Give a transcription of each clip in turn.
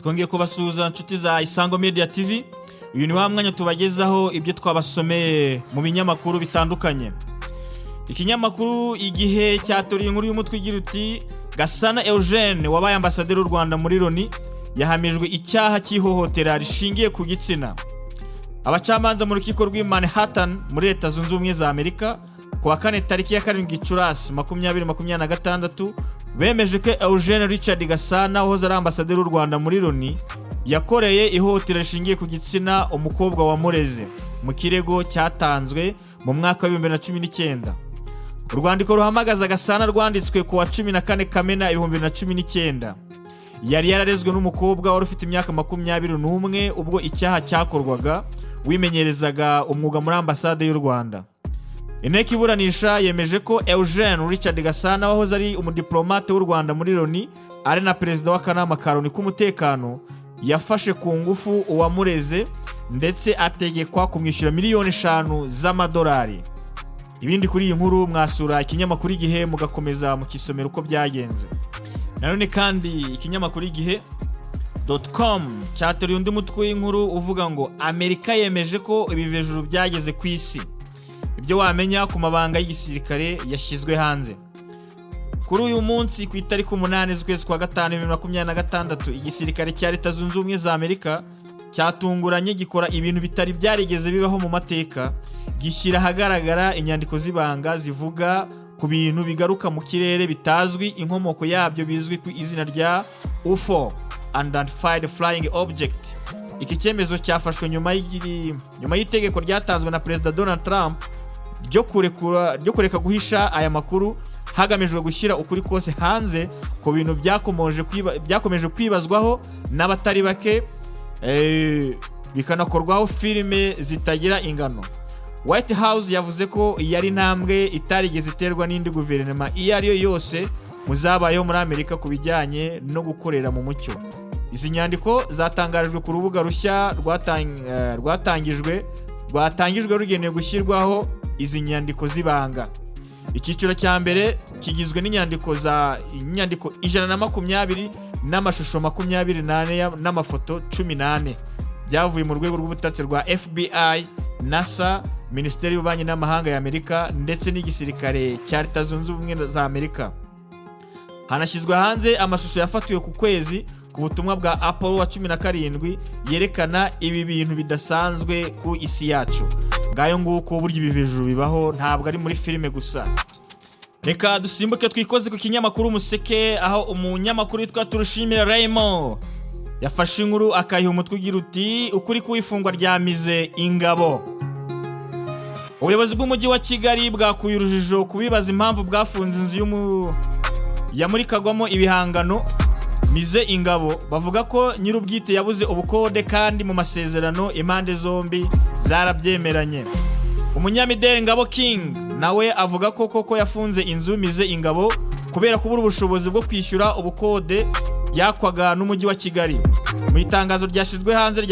Twongeye kubasuhuza inshuti za ISONGA MEDIA TV. Uyu ni wa mwanya tubagezaho ibyo twabasomeye mu binyamakuru bitandukanye. Ikinyamakuru IGIHE cyatoriye inkuru y'umutwe igira uti Gasana Eugene wabaye ambasaderi w'u Rwanda muri Loni yahamijwe icyaha cy'ihohotera rishingiye ku gitsina. Abacamanza mu rukiko rw'i Manhattan muri Leta Zunze Ubumwe za Amerika ku wa kane tariki ya 7 Gicurasi 2026 bemeje ko Eugene Richard Gasana wahoze ari ambasaderi w'u Rwanda muri Loni yakoreye ihohotera rishingiye ku gitsina umukobwa wa Mureze mu kirego cyatanzwe mu mwaka wa 2019. Urwandiko ruhamagaza Gasana rwanditswe ku wa 14 Kamena 2019. Yari yararezwe n'umukobwa wari ufite imyaka 21 ubwo icyaha cyakorwaga wimenyerezaga umwuga muri ambasade y'u Rwanda. Inteko iburanisha yemeje ko Eugene Richard Gasana wahoze ari umudiplomate w'u Rwanda muri Loni ari na perezida w'akanama ka Loni k'umutekano yafashe ku ngufu uwamureze ndetse ategekwa kumwishyura miliyoni 5 z'amadolari. Ibindi kuri iyi nkuru mwasura ikinyamakuru IGIHE mugakomeza mukisomera uko byagenze. Nanone kandi ikinyamakuru IGIHE.com cyatoriye undi mutwe w'inkuru uvuga ngo Amerika yemeje ko ibivejuru byageze ku isi. Ibyo wamenya ku mabanga y'igisirikare yashyizwe hanze. Kuri uyu munsi ku itariki 8 z'ukwezi kwa 5 2026 igisirikare cya Leta Zunze Ubumwe za Amerika cyatunguranye gikora ibintu bitari byarigeze bibaho mu mateka, gishyira ahagaragara inyandiko zibanga zivuga ku bintu bigaruka mu kirere bitazwi inkomoko yabyo bizwi ku izina rya UFO, Unidentified Flying Object. Iki cyemezo cyafashwe nyuma y'itegeko ryatanzwe na Perezida Donald Trump ryo kureka guhisha aya makuru hagamijwe gushyira ukuri kose hanze ku bintu byakomeje kwibazwaho n'abatari bake bikanakorwaho filime zitagira ingano. White House yavuze ko yari intambwe itarigeze iterwa n'indi guverinoma iyo ari yo yose muzabayeho muri Amerika ku bijyanye no gukorera mu mucyo. Izi nyandiko zatangarijwe ku rubuga rushya rwatangijwe rugenewe gushyirwaho izi nyandiko zibanga. Icyiciro cya mbere kigizwe n'inyandiko 120 n'amashusho 28 n'amafoto 18 byavuye mu rwego rw'ubutasi rwa FBI, NASA, Minisiteri y'Ububanyi n'Amahanga ya Amerika ndetse n'igisirikare cya Leta Zunze Ubumwe za Amerika. Hanashyizwe hanze amashusho yafatiwe ku kwezi ku butumwa bwa Apollo wa 17 yerekana ibi bintu bidasanzwe ku isi yacu. Ngayo nguko burya ibivejuru bibaho ntabwo ari muri filime gusa. Reka dusimbuke twikoze ku kinyamakuru Umuseke aho umunyamakuru witwa Turushimira Raymond yafashe inkuru akayiha umutwe ugira uti ukuri kw'ifungwa rya mize ingabo. Ubuyobozi bw'umujyi wa Kigali bwakuye urujijo kubibaza impamvu bwafunze inzu yamurikagwamo ibihangano mize ingabo. Bavuga ko nyir'ubwite yabuze ubukode kandi mu masezerano impande zombi zarabyemeranye. Umunyamideli Ngabo King nawe avuga ko koko yafunze inzu mize ingabo kubera kubura ubushobozi bwo kwishyura ubukode yakwaga n'umujyi wa Kigali. Mu itangazo ryashizwe hanze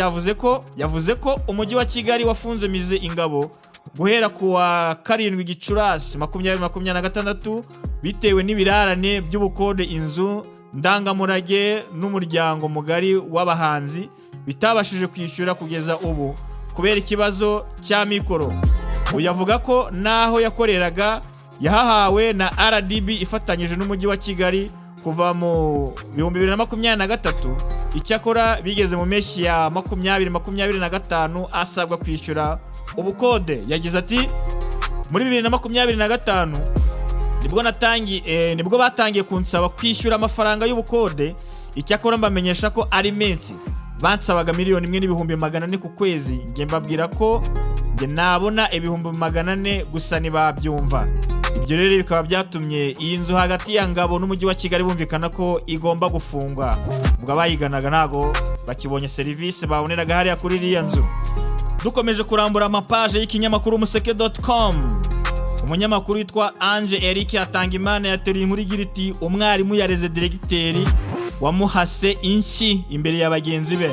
yavuze ko umujyi wa Kigali wafunze mize ingabo guhera ku wa 7 Gicurasi 2026 bitewe n'ibirarane by'ubukode inzu ndangamurage n'umuryango mugari w'abahanzi bitabashije kwishyura kugeza ubu kubera ikibazo cya mikoro. Uyavuga ko naho yakoreraga yahahawe na RDB ifatanyije n'umujyi wa Kigali kuva mu 2023. Icyakora bigeze mu meshi ya 2025 asabwa kwishyura ubukode. Yagize ati muri 2025 nibwo batangiye kunsaba kwishyura amafaranga y'ubukode. Icyakora mbamenyesha ko ari menshi bansabaga 1,400,000 ku kwezi. Nge mbabwira ko nge nabona 400,000 gusa nibabyumva. Ibyo rero bikaba byatumye iyi nzu hagati ya Ngabo n'umujyi wa Kigali bumvikana ko igomba gufungwa. Ubwo abayiganaga ntago bakibonye serivisi baboneraga hariya kuri iriya nzu. Dukomeje kurambura amapaje y'ikinyamakuru Umuseke.com. Umunyamakuru witwa Ange Eric Atangimana yateruye inkuru igira iti umwarimu yareze Diregiteri wamuhase Inshyi imbere ya bagenzi be.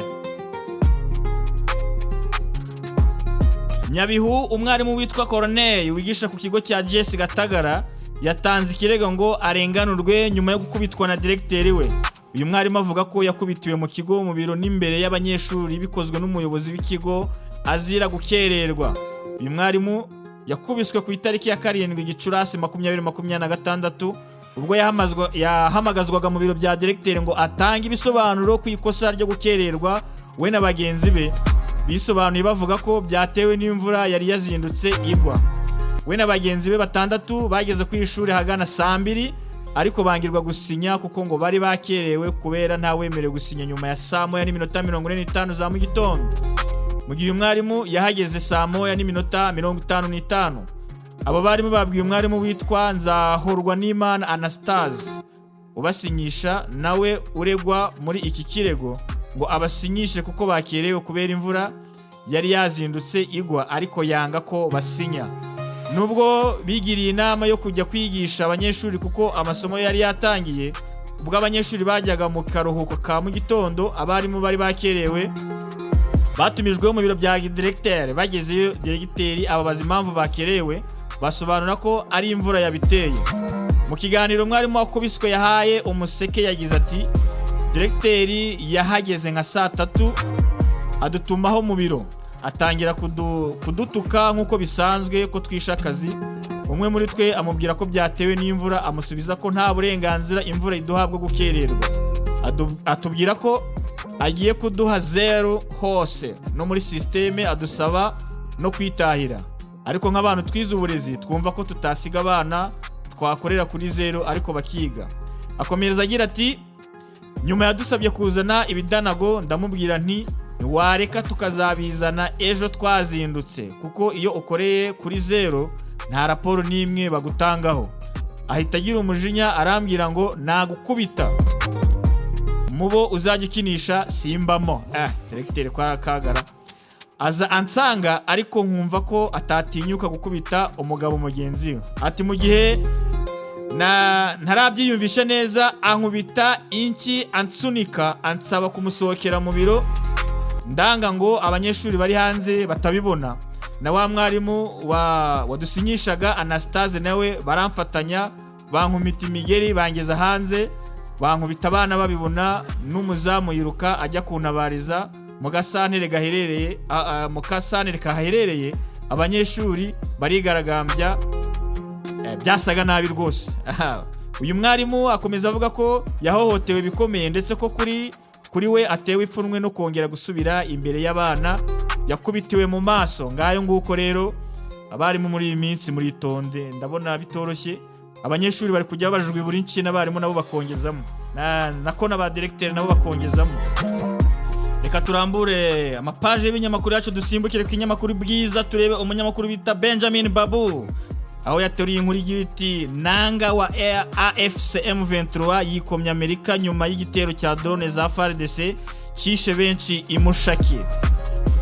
Nyabihu umwarimu witwa Corneille wigisha ku kigo cya GS Gatagara yatanze ikirego ngo arenganurwe nyuma yo gukubitwa na Diregiteri we. uyu mwarimu avuga ko yakubitiwe mu kigo mu biro n'imbere y'abanyeshuri bikozwe n'umuyobozi w'ikigo azira gukererwa. uyu mwarimu yakubiswe ku itariki ya 7 Gicurasi 2026 ubwo yahamagazwaga mu biro bya Diregiteri ngo atange ibisobanuro ku ikosa ryo gukererwa. We na bagenzi be bisobanuye bavuga ko byatewe n'imvura yari yazindutse igwa. We na bagenzi be batandatu bageze ku ishuri hagana saa 2 ariko bangirwa gusinya kuko ngo bari bakerewe kubera nta wemerewe gusinya nyuma ya saa 1:45 za mu gitondo. Mu gihe umwarimu yahageze saa 1:55. Abo barimo babwiye umwarimu witwa Nzahorwa n'Imana Anastase ubasinyisha nawe uregwa muri iki kirego ngo abasinyishe kuko bakerewe kubera imvura yari yazindutse igwa ariko yanga ko basinya. Nubwo bigiriye inama yo kujya kwigisha abanyeshuri kuko amasomo yari yatangiye, ubwo abanyeshuri bajyaga mu karuhuko ka mu gitondo, abarimu bari bakerewe batumijwe mu biro bya Diregiteri. Bagezeyo Diregiteri ababaza impamvu bakerewe, basobanura ko ari imvura yabiteye. Mu kiganiro mwarimu wakubiswe yahaye Umuseke yagize ati Diregiteri yahageze nka saa 3 adutumaho mu biro atangira kudutuka nk'uko bisanzwe ko twisha akazi. Umwe muri twe amubwira ko byatewe n'imvura, amusubiza ko nta burenganzira imvura iduhabwa gukererwa. Atubwira ko agiye kuduha 0 hose no muri systeme, adusaba no kwitahira. Ariko nk'abantu twize uburezi twumva ko tutasiga abana twakorera kuri 0 ariko bakiga. Akomereza agira ati nyuma yadusabye kuzana ibidanago, ndamubwira nti wareka tukazabizana ejo twazindutse kuko iyo ukoreye kuri 0 nta raporo n'imwe bagutangaho. Ahita agira umujinya arambwira ngo nagukubita mubo uzagikinisha simbamo. Diregiteri kwa kagara aza ansanga ariko nkumva ko atatinyuka gukubita umugabo mugenzi we. Ati mu gihe ntarabyiyumvisha neza ankubita Inshyi ansunika ansaba kumusohokera mu biro, ndanga ngo abanyeshuri bari hanze batabibona. Na wa mwarimu wadusinyishaga Anastase nawe baramfatanya bankubita imigeri bangeza hanze, bankubita abana babibona, n'umuzamu yiruka ajya kuntabariza mu gasantere kaherereye. Abanyeshuri barigaragambya, byasaga nabi rwose. Uyu mwarimu akomeza avuga ko yahohotewe bikomeye ndetse ko kuri we atewe ipfunwe no kongera gusubira imbere y'abana, yakubitiwe mu maso. Ngayo nguko rero abarimu muri iyi minsi muritonde, ndabona bitoroshye. Abanyeshuri bari kujya babajijwe buri nshyi n'abarimu nabo bakongezamo, nako n'aba Diregiteri nabo bakongezamo. Reka turambure amapaje y'ibinyamakuru yacu dusimbukire ku kinyamakuru Bwiza turebe umunyamakuru bita Benjamin Babu aho yateruye inkuru y'igiti nanga wa AFC M23 yikomye Amerika nyuma y'igitero cya drone za FARDC kishe benshi imushaki.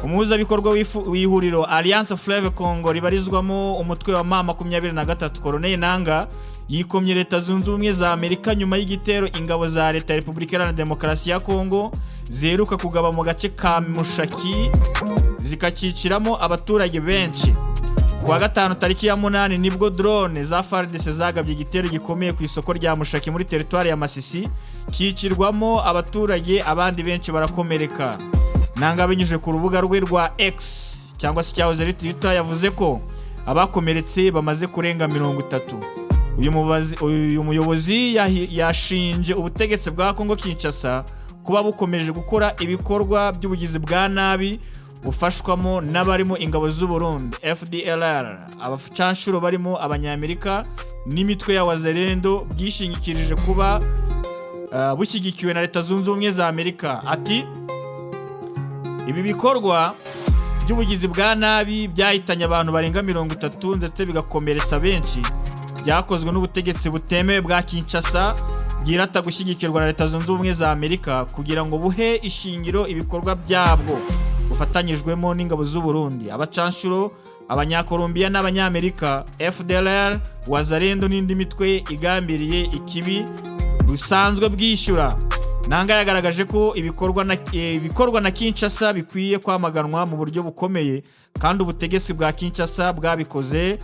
Umuhuza bikorwa w'ihuriro Alliance Fleuve Congo ribarizwamo umutwe wa M23 Colonel Nanga yikomye Leta Zunze Ubumwe za Amerika nyuma y'igitero ingabo za Leta ya Repubulika Iharanira Demokarasi ya Congo ziheruka kugaba mu gace ka Mushaki zikakiciramo abaturage benshi. Kuwa gatanu tariki ya 8 nibwo drone za FARDC zagabye igitero gikomeye ku isoko rya Mushaki muri teritwari ya Masisi kicirwamo abaturage, abandi benshi barakomereka. Nanga binyuje ku rubuga rwe rwa X cyangwa se cyahoze ari Twitter yavuze ko abakomeretse bamaze kurenga 30. Uyu muyobozi yashinje ubutegetsi bwa Kongo Kinshasa kuba bukomeje gukora ibikorwa by'ubugizi bwa nabi bufashwamo n'abarimo ingabo z'u Burundi FDLR, abacanshuro barimo abanyamerika n'imitwe ya wazalendo bwishingikirije kuba bushyigikiwe na Leta Zunze Ubumwe za Amerika. Ati ibi bikorwa by'ubugizi bwa nabi byahitanye abantu barenga 30 ndetse bigakomeretsa benshi, byakozwe n'ubutegetsi butemewe bwa Kinshasa bwirata gushyigikirwa na Leta Zunze Ubumwe za Amerika kugira ngo buhe ishingiro ibikorwa byabwo bufatanyijwemo n'ingabo z'u Burundi, abacanshuro, abanyakolombiya n'abanyamerika, FDLR, wazalendo n'indi mitwe igambiriye ikibi busanzwe bwishyura. Nanga yagaragaje ko ibikorwa na Kinshasa bikwiye kwamaganwa mu buryo bukomeye, kandi ubutegetsi bwa Kinshasa bwabikoze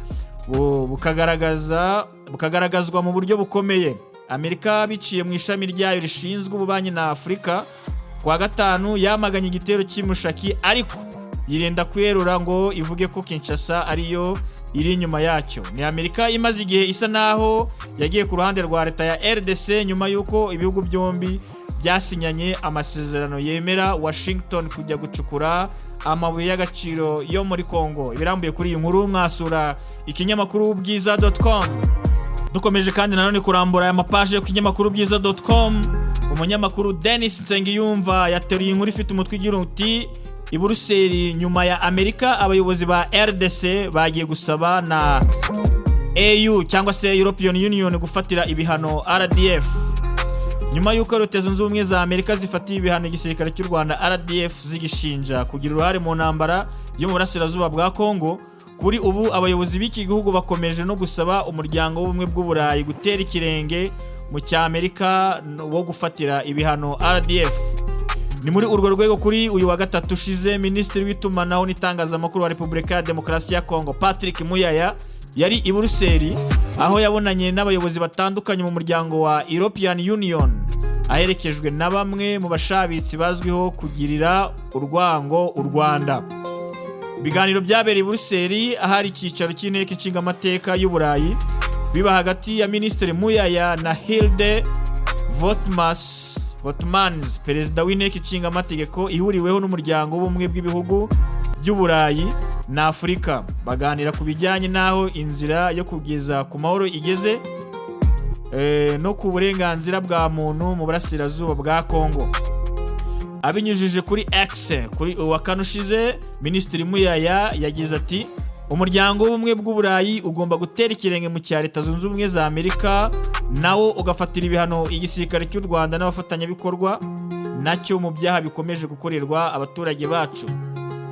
bukagaragazwa mu buryo bukomeye. Amerika biciye mu ishami ryayo rishinzwe ububanyi na Afurika kwa gatanu yamaganye igitero cy'Mushaki, ariko yirenda kwerura ngo ivuge ko Kinshasa ariyo iri inyuma yacyo. Ni Amerika imaze igihe isa naho yagiye ku ruhande rwa leta ya RDC nyuma yuko ibihugu byombi byasinyanye amasezerano yemera Washington kujya gucukura amabuye y'agaciro yo muri Kongo. Ibirambuye kuri iyi nkuru mwasura ikinyamakuru bwiza.com. Dukomeje kandi nanone kurambura aya mapaje yo kinyamakuru bwiza.com. Umunyamakuru Dennis Nsengiyumva yateruye inkuru ifite umutwe ugira uti i Buruseli nyuma ya Amerika abayobozi ba RDC bagiye gusaba na EU cyangwa se European Union gufatira ibihano RDF. Nyuma y'uko Leta Zunze Ubumwe za Amerika zifatiye ibihano igisirikare cy'u Rwanda RDF zigishinja kugira uruhare mu ntambara yo mu burasirazuba bwa Kongo, kuri ubu abayobozi b'iki gihugu bakomeje no gusaba umuryango w'ubumwe bw'Uburayi gutera ikirenge mu cy'Amerika wo gufatira ibihano RDF. Ni muri urwo rwego kuri uyu wa gatatu ushize Minisitiri w'itumanaho n'itangazamakuru wa Repubulika ya Demokarasi ya Kongo Patrick Muyaya yari i Buruseli, aho yabonanye n'abayobozi batandukanye mu muryango wa European Union, aherekejwe na bamwe mu bashabitsi bazwiho kugirira urwango u Rwanda. Ibiganiro byabereye i Buruseli ahari icyicaro cy'inteko ishinga amateka y'Uburayi biba hagati ya Minisitiri Muyaya na Hilde Votmans, perezida w'inteko ishinga amategeko ihuriweho n'umuryango w'ubumwe bw'ibihugu by'Uburayi na Afurika. Baganira ku bijyanye n'aho inzira yo kugeza ku mahoro igeze no ku burenganzira bwa muntu mu burasirazuba bwa Kongo. Abinyujije kuri X kuri uwa kane ushize, Minisitiri Muyaya yagize ati umuryango w'ubumwe bw'Uburayi ugomba gutera ikirenge mu cya Leta Zunze Ubumwe za Amerika, nawo ugafatira ibihano igisirikare cy'u Rwanda n'abafatanyabikorwa nacyo mu byaha bikomeje gukorerwa abaturage bacu.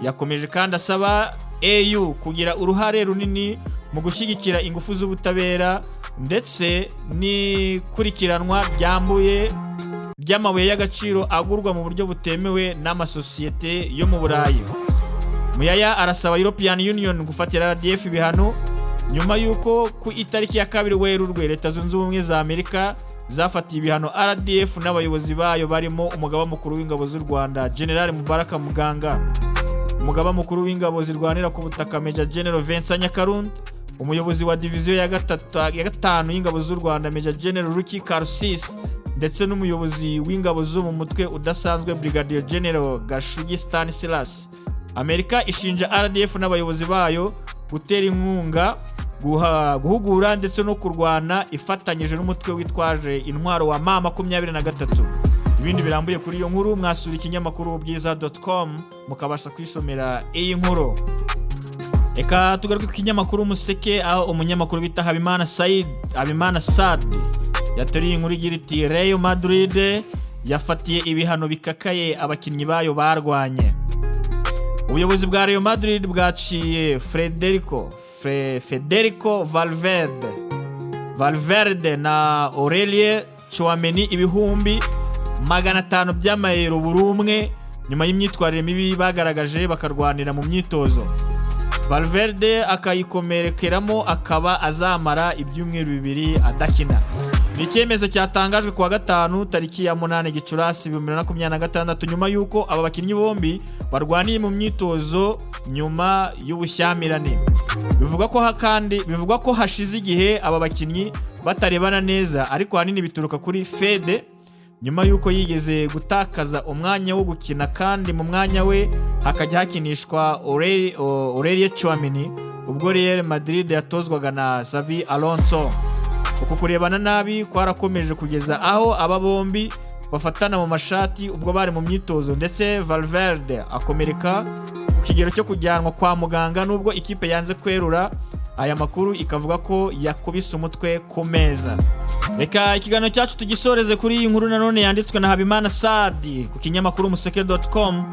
Yakomeje kandi asaba EU kugira uruhare runini mu gushyigikira ingufu z'ubutabera ndetse n'ikurikiranwa ryambuye ry'amabuye y'agaciro agurwa mu buryo butemewe n'amasosiyete yo mu Burayi. Muyaya arasaba European Union gufatira RDF ibihano nyuma yuko ku itariki ya 2 Werurwe Leta Zunze Ubumwe za Amerika zafatiye ibihano RDF n'abayobozi bayo barimo umugaba mukuru w'ingabo z'u Rwanda General Mubaraka Muganga, umugaba mukuru w'ingabo zirwanira ku butaka Major General Vincent Nyakarundi, umuyobozi wa diviziyo ya 5 y'ingabo z'u Rwanda Major General Ruki Karusisi, ndetse n'umuyobozi w'ingabo zo mu mutwe udasanzwe Brigadier General Gashugi Stanislas. Amerika ishinja RDF n'abayobozi bayo gutera inkunga, guhugura ndetse no kurwana ifatanyije n'umutwe witwaje intwaro wa M23. Ibindi birambuye kuri iyo nkuru mwasura ikinyamakuru bwiza.com mukabasha kwisomera iyi nkuru. Eka tugaruke ku kinyamakuru Umuseke, aho umunyamakuru bita Habimana Sad yateruye inkuru igira iti Real Madrid yafatiye ibihano bikakaye abakinnyi bayo barwanye. Ubuyobozi bwa Real Madrid bwaciye Federico Valverde na Aurelien Tchouameni ibihumbi 500 by'amayero buri umwe nyuma y'imyitwarire mibi bagaragaje bakarwanira mu myitozo. Valverde akayikomerekeramo akaba azamara ibyumweru 2 adakina. Ni icyemezo cyatangajwe kuwa gatanu tariki ya 8 Gicurasi 2026 nyuma yuko aba bakinnyi bombi barwaniye mu myitozo nyuma y'ubushyamirane. Bivugwa ko hashize igihe aba bakinnyi batarebana neza, ariko hanini bituruka kuri Fede nyuma yuko yigeze gutakaza umwanya wo gukina, kandi mu mwanya we hakajya hakinishwa Aurelien Tchouameni ubwo Real Madrid yatozwaga na Xabi Alonso. Uko kurebana nabi kwarakomeje kugeza aho aba bombi bafatana mu mashati ubwo bari mu myitozo, ndetse Valverde akomereka ku kigero cyo kujyanwa kwa muganga, nubwo ikipe yanze kwerura aya makuru ikavuga ko yakubise umutwe ku meza. Reka ikiganiro cyacu tugisoreze kuri iyi nkuru nanone yanditswe na Habimana Sad ku kinyamakuru umuseke.com,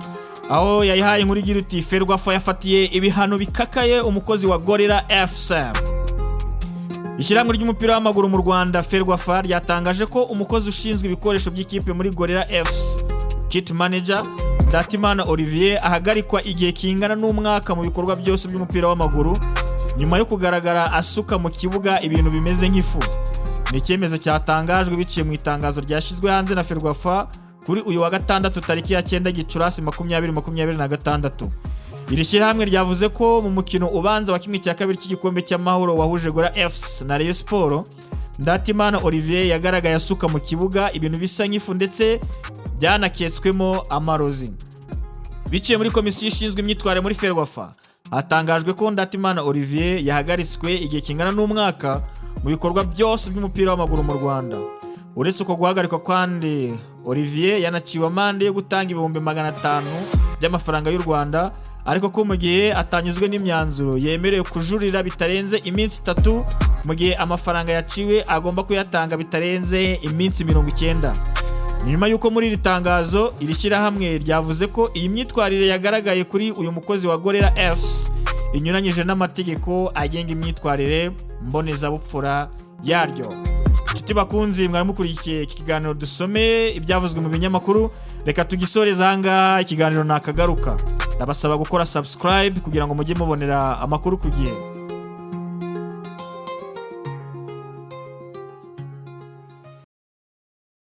aho yayihaye inkuru igira iti Ferwafa yafatiye ibihano bikakaye umukozi wa Gorilla FC. Ishyirahamwe ry'umupira w'amaguru mu Rwanda Ferwafa ryatangaje ko umukozi ushinzwe ibikoresho by'ikipe muri Gorilla FC, kit manager Ndatimana Olivier, ahagarikwa igihe kingana n'umwaka mu bikorwa byose by'umupira w'amaguru nyuma yo kugaragara asuka mu kibuga ibintu bimeze nk'ifu. ni icyemezo cyatangajwe biciye mu itangazo ryashyizwe hanze na Ferwafa kuri uyu wa gatandatu tariki ya 9 Gicurasi 2026. Iri shyirahamwe ryavuze ko mu mukino ubanza wa kimwe cya kabiri cy'igikombe cy'amahoro wahuje Gora FC na Rayon Sport, Ndatimana Olivier yagaragaye asuka mu kibuga ibintu bisa nk'ifu ndetse byanaketswemo amarozi. Biciye muri komisiyo ishinzwe imyitwarire muri Ferwafa, hatangajwe ko Ndatimana Olivier yahagaritswe igihe kingana n'umwaka mu bikorwa byose by'umupira w'amaguru mu Rwanda. Uretse uko guhagarikwa kandi, Olivier yanaciwe amande yo gutanga 500,000 by'amafaranga y'u Rwanda, ariko ko mu gihe atanyuzwe n'imyanzuro yemerewe kujurira bitarenze iminsi 3, mu gihe amafaranga yaciwe agomba kuyatanga bitarenze iminsi 90. Nyuma y'uko muri iri tangazo iri shyirahamwe ryavuze ko iyi myitwarire yagaragaye kuri uyu mukozi wa Gorera FC inyuranyije n'amategeko agenga imyitwarire mbonezabupfura yaryo. Inshuti bakunzi, mwari mukurikiye iki kiganiro Dusome ibyavuzwe mu binyamakuru. Reka tugisoreza hanga, ikiganiro nakagaruka. Ndabasaba gukora subscribe kugira ngo mujye mubonera amakuru ku gihe.